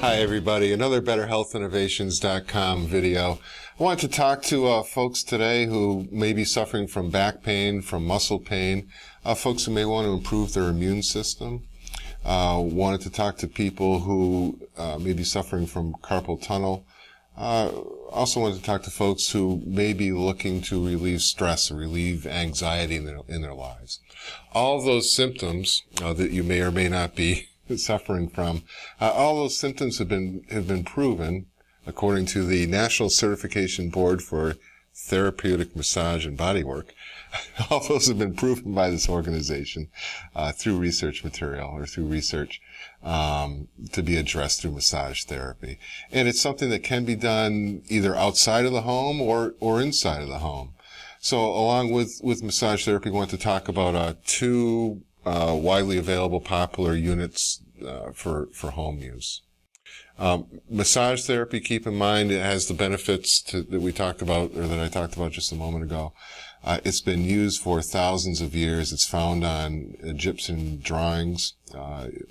Hi everybody, another BetterHealthInnovations.com video. I want to talk to folks today who may be suffering from back pain, from muscle pain, folks who may want to improve their immune system. Wanted to talk to people who may be suffering from carpal tunnel. Also wanted to talk to folks who may be looking to relieve stress or relieve anxiety in their lives. All of those symptoms that you may or may not be suffering from, all those symptoms have been proven according to the National Certification Board for Therapeutic Massage and Bodywork. All those have been proven by this organization through research material or through research to be addressed through massage therapy. And it's something that can be done either outside of the home or inside of the home. So along with massage therapy, we want to talk about two widely available popular units for home use. Massage therapy, keep in mind, it has the benefits that we talked about, or that I talked about just a moment ago. It's been used for thousands of years. It's found on Egyptian drawings,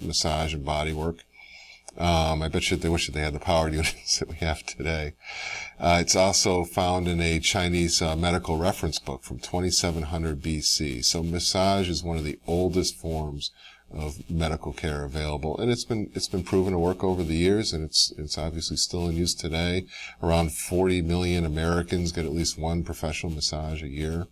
massage and bodywork. I bet you they wish that they had the power units that we have today. It's also found in a Chinese medical reference book from 2700 BC. So massage is one of the oldest forms of medical care available, and it's been proven to work over the years, and it's obviously still in use today. Around 40 million Americans get at least one professional massage a year.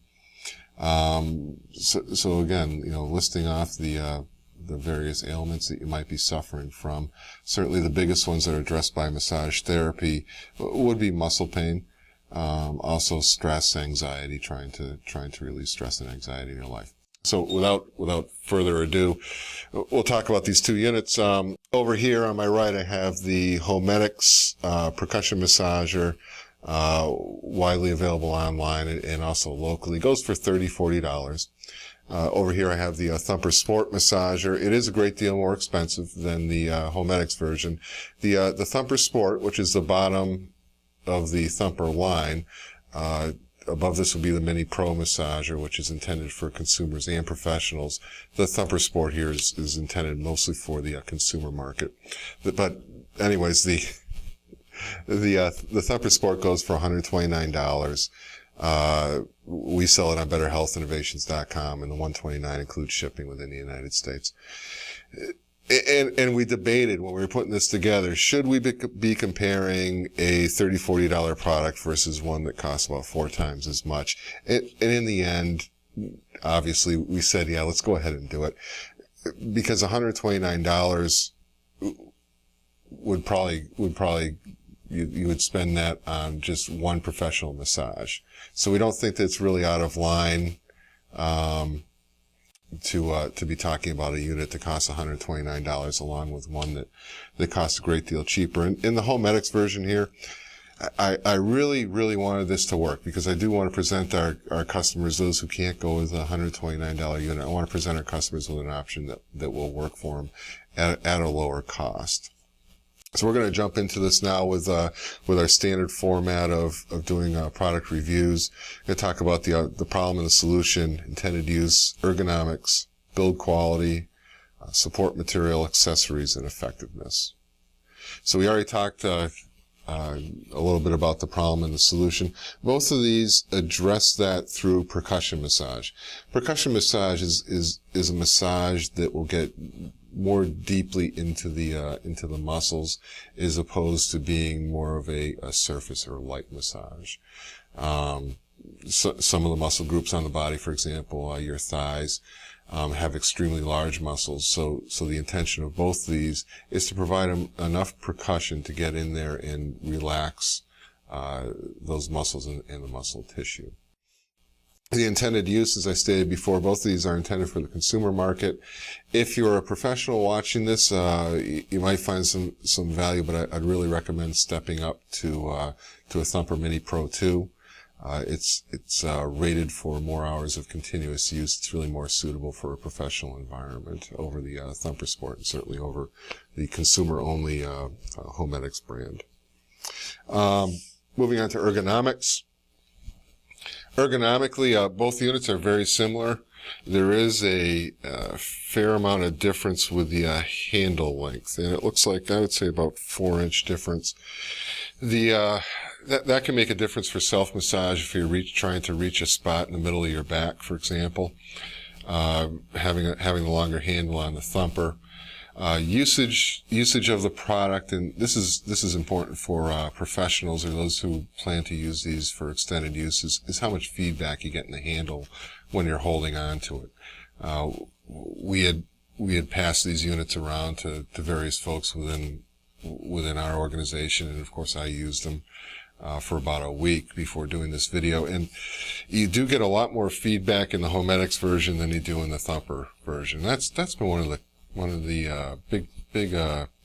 So again, listing off the various ailments that you might be suffering from. Certainly the biggest ones that are addressed by massage therapy would be muscle pain, also stress, anxiety, trying to relieve stress and anxiety in your life. So without further ado, we'll talk about these two units. Over here on my right, I have the Homedics percussion massager, widely available online and also locally. It goes for $30-$40. Over here I have the Thumper Sport massager. It is a great deal more expensive than the Homedics version. The Thumper Sport, which is the bottom of the Thumper line, above this will be the Mini Pro massager, which is intended for consumers and professionals. The Thumper Sport here is intended mostly for the consumer market. But anyways, the Thumper Sport goes for $129. We sell it on BetterHealthInnovations.com, and the $129 includes shipping within the United States. And we debated when we were putting this together, should we be comparing a $30-$40 product versus one that costs about 4 times as much? And in the end, obviously, we said, yeah, let's go ahead and do it. Because $129 would probably you would spend that on just one professional massage. So we don't think that's really out of line to be talking about a unit that costs $129 along with one that costs a great deal cheaper. In the Homedics version here, I really, really wanted this to work because I do want to present our customers, those who can't go with a $129 unit, I want to present our customers with an option that will work for them at a lower cost. So we're going to jump into this now with our standard format of doing product reviews. We're going to talk about the problem and the solution, intended use, ergonomics, build quality, support material, accessories, and effectiveness. So we already talked a little bit about the problem and the solution. Both of these address that through percussion massage. Percussion massage is a massage that will get more deeply into the muscles, as opposed to being more of a surface or light massage. Some of the muscle groups on the body, for example, your thighs, have extremely large muscles. So the intention of both of these is to provide enough percussion to get in there and relax those muscles and the muscle tissue. The intended use, as I stated before, both of these are intended for the consumer market. If you're a professional watching this, you might find some value, but I'd really recommend stepping up to a Thumper Mini Pro 2. It's rated for more hours of continuous use. It's really more suitable for a professional environment over the Thumper Sport, and certainly over the consumer-only Homedics brand. Moving on to ergonomics. Ergonomically, both units are very similar. there is a fair amount of difference with the handle length, and it looks like, I would say, about 4-inch difference. That can make a difference for self-massage if you're trying to reach a spot in the middle of your back, for example. Having the longer handle on the Thumper. Usage of the product, and this is important for professionals or those who plan to use these for extended use, is how much feedback you get in the handle when you're holding on to it. We had passed these units around to various folks within our organization, and of course I used them for about a week before doing this video, and you do get a lot more feedback in the Homedics version than you do in the Thumper version. That's been one of the big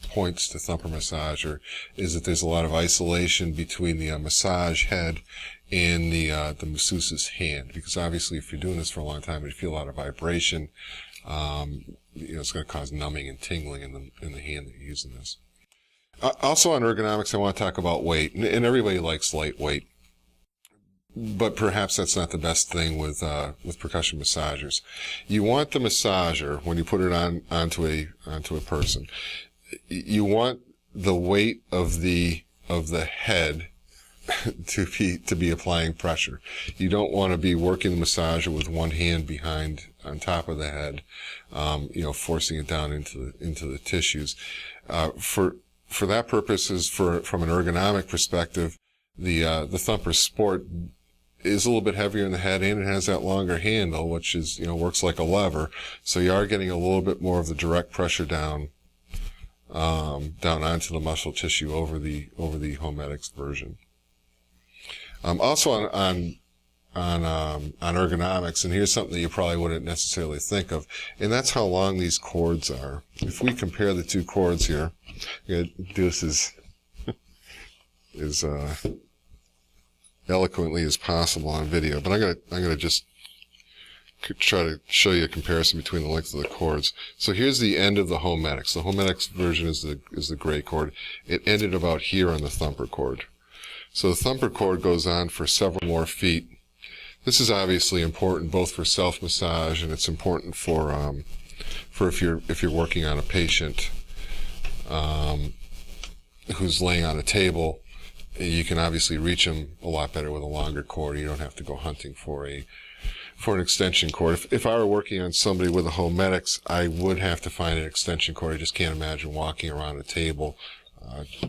points to Thumper Massager, is that there's a lot of isolation between the massage head and the masseuse's hand, because obviously if you're doing this for a long time and you feel a lot of vibration, it's going to cause numbing and tingling in the hand that you're using this. Also on ergonomics, I want to talk about weight, and everybody likes lightweight, but perhaps that's not the best thing with percussion massagers. You want the massager, when you put it onto a person, you want the weight of the head to be applying pressure. You don't want to be working the massager with one hand on top of the head, forcing it down into the tissues. For that purpose, from an ergonomic perspective, the Thumper Sport is a little bit heavier in the head, and it has that longer handle, which is, works like a lever. So you are getting a little bit more of the direct pressure down onto the muscle tissue over the Homedics version. Also on ergonomics, and here's something that you probably wouldn't necessarily think of, and that's how long these cords are. If we compare the two cords here, I'm going to do this as eloquently as possible on video, but I'm going to just try to show you a comparison between the length of the cords. So here's the end of the Homedics. The Homedics version is the gray cord. It ended about here on the Thumper cord. So the Thumper cord goes on for several more feet. This is obviously important both for self-massage, and it's important for if you're working on a patient who's laying on a table. You can obviously reach them a lot better with a longer cord. You don't have to go hunting for an extension cord. If I were working on somebody with a Homedics, I would have to find an extension cord. I just can't imagine walking around a table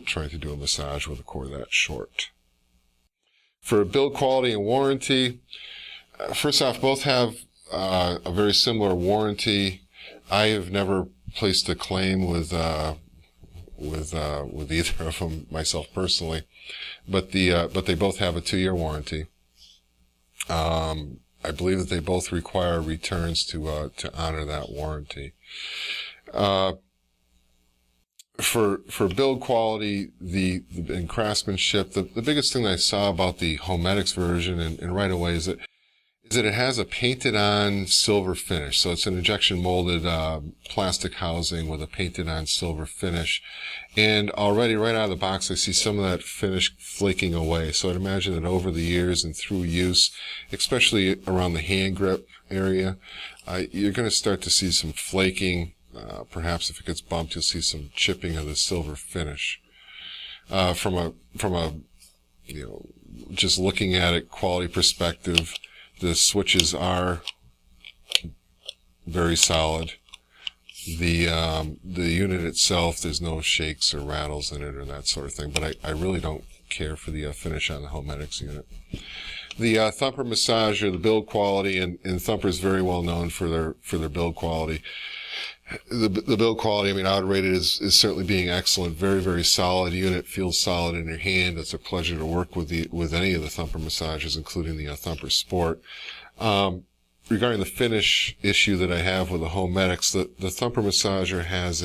trying to do a massage with a cord that short. For build quality and warranty, first off, both have a very similar warranty. I have never placed a claim with either of them myself personally, but they both have a 2-year warranty. I believe that they both require returns to honor that warranty. For build quality, and craftsmanship, the biggest thing that I saw about the Homedics version, and right away, is that it has a painted-on silver finish. So it's an injection molded plastic housing with a painted-on silver finish. And already, right out of the box, I see some of that finish flaking away. So I'd imagine that over the years and through use, especially around the hand grip area, you're going to start to see some flaking. Perhaps if it gets bumped, you'll see some chipping of the silver finish. From a just looking at it, quality perspective, the switches are very solid. The unit itself, there's no shakes or rattles in it or that sort of thing, but I really don't care for the finish on the Homedics unit. The Thumper Massager, the build quality, and Thumper is very well known for their build quality. The build quality, I would rate it as certainly being excellent. Very, very solid unit. Feels solid in your hand. It's a pleasure to work with any of the Thumper massagers, including the Thumper Sport. Regarding the finish issue that I have with the Homedics, the Thumper massager has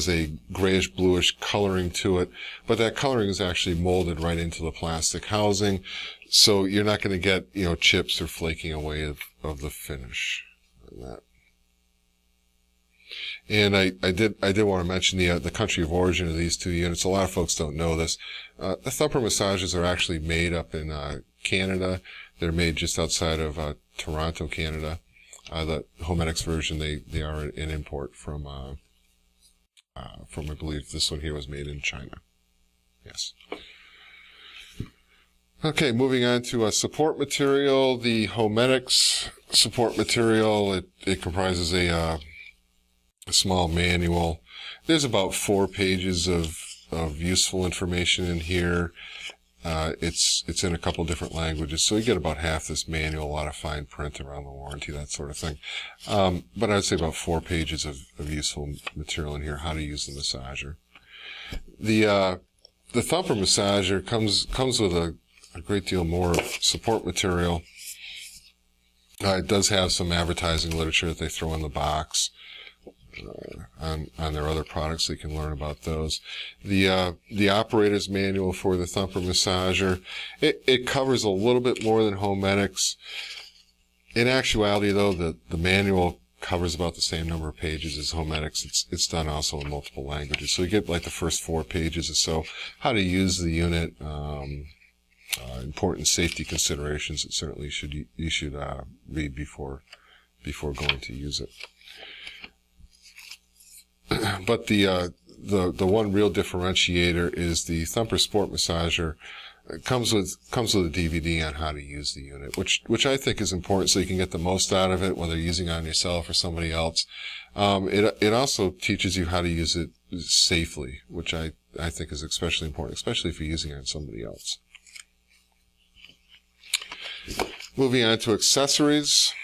a grayish bluish coloring to it, but that coloring is actually molded right into the plastic housing, so you're not going to get chips or flaking away of the finish on that. And I did want to mention the country of origin of these two units. A lot of folks don't know this. The Thumper massagers are actually made up in Canada. They're made just outside of Toronto, Canada. The Homedics version, they are an import from I believe this one here was made in China. Yes. Okay, moving on to support material. The Homedics support material, it comprises a small manual. There's about 4 pages of useful information in here. It's in a couple different languages, so you get about half this manual, a lot of fine print around the warranty, that sort of thing. But I'd say about 4 pages of useful material in here, how to use the massager. The Thumper massager comes with a great deal more support material. It does have some advertising literature that they throw in the box on their other products, so you can learn about those. The operator's manual for the Thumper massager, it covers a little bit more than Homedics. In actuality, though, the manual covers about the same number of pages as Homedics. It's done also in multiple languages, so you get like the first 4 pages or so, how to use the unit, important safety considerations that certainly you should read before going to use it. But the one real differentiator is the Thumper Sport Massager. It comes with a DVD on how to use the unit, which I think is important so you can get the most out of it, whether you're using it on yourself or somebody else. It also teaches you how to use it safely, which I think is especially important, especially if you're using it on somebody else. Moving on to accessories.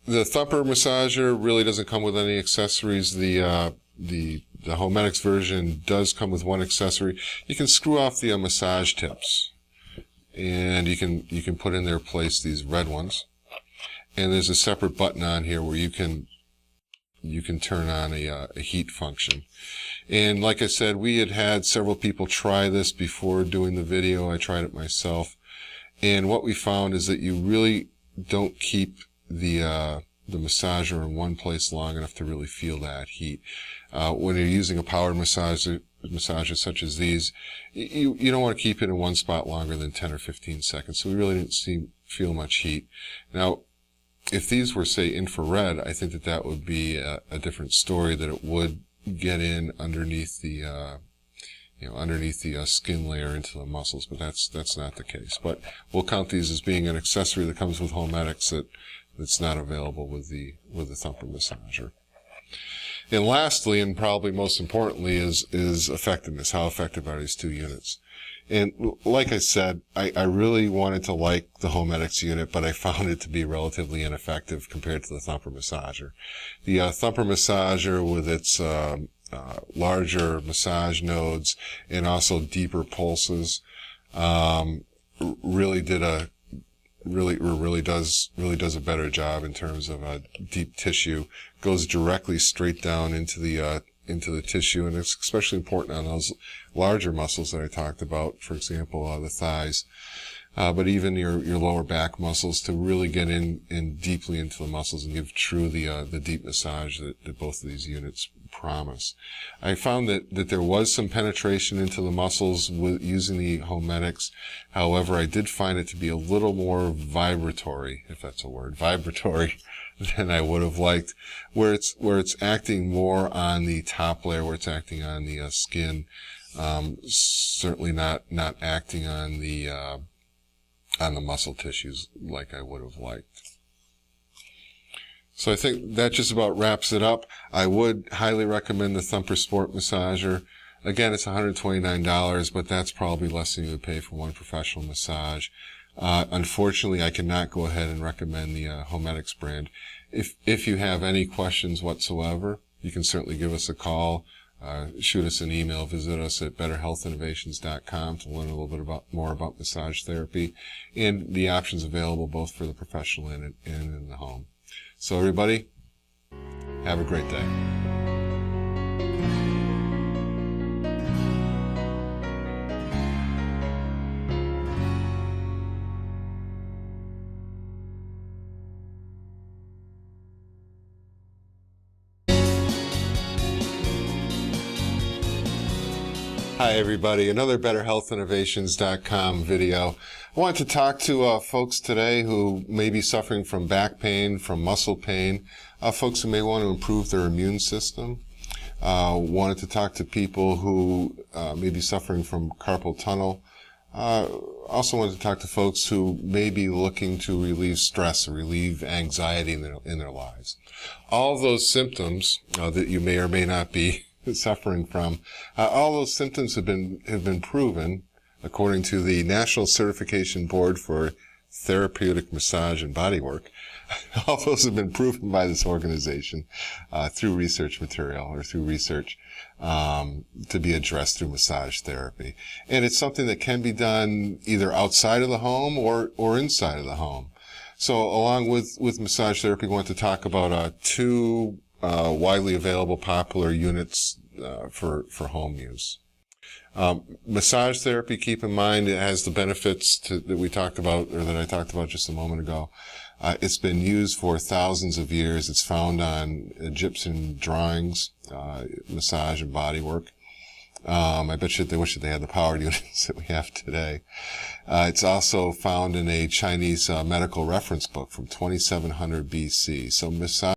The Thumper massager really doesn't come with any accessories. The Homedics version does come with one accessory. You can screw off the massage tips, and you can put in their place these red ones. And there's a separate button on here where you can turn on a heat function. And like I said, we had several people try this before doing the video. I tried it myself, and what we found is that you really don't keep the massager in one place long enough to really feel that heat. When you're using a powered massager such as these, you don't want to keep it in one spot longer than 10 or 15 seconds. So we really didn't feel much heat. Now, if these were, say, infrared, I think that would be a different story, that it would get in underneath the skin layer into the muscles, but that's not the case. But we'll count these as being an accessory that comes with Homedics that's not available with the Thumper massager. And lastly, and probably most importantly, is effectiveness. How effective are these 2 units? And like I said, I really wanted to like the Homedics unit, but I found it to be relatively ineffective compared to the Thumper massager. The Thumper massager, with its larger massage nodes and also deeper pulses, really does a better job in terms of deep tissue. Goes directly straight down into the tissue, and it's especially important on those larger muscles that I talked about, for example, the thighs, but even your lower back muscles, to really get in deeply into the muscles and give true the deep massage that both of these units promise. I found that there was some penetration into the muscles with using the Homedics. However, I did find it to be a little more vibratory, if that's a word, than I would have liked, where it's acting more on the top layer, where it's acting on the skin, certainly not acting on the muscle tissues like I would have liked. So I think that just about wraps it up. I would highly recommend the Thumper Sport Massager. Again, it's $129, but that's probably less than you would pay for one professional massage. Unfortunately, I cannot go ahead and recommend the Homedics brand. If you have any questions whatsoever, you can certainly give us a call, shoot us an email, visit us at betterhealthinnovations.com to learn a little bit more about massage therapy and the options available both for the professional and in the home. So everybody, have a great day. Hi everybody, another BetterHealthInnovations.com video. I want to talk to folks today who may be suffering from back pain, from muscle pain, folks who may want to improve their immune system. Wanted to talk to people who may be suffering from carpal tunnel. Also wanted to talk to folks who may be looking to relieve stress or relieve anxiety in their lives. All of those symptoms that you may or may not be suffering from, all those symptoms have been proven according to the National Certification Board for Therapeutic Massage and Bodywork. All those have been proven by this organization through research material or through research to be addressed through massage therapy. And it's something that can be done either outside of the home or inside of the home. So along with massage therapy, we want to talk about two widely available popular units for home use. Massage therapy, keep in mind, it has the benefits that we talked about, or that I talked about just a moment ago. It's been used for thousands of years. It's found on Egyptian drawings, massage and body work. I bet you they wish that they had the power units that we have today. It's also found in a Chinese medical reference book from 2700 BC. So massage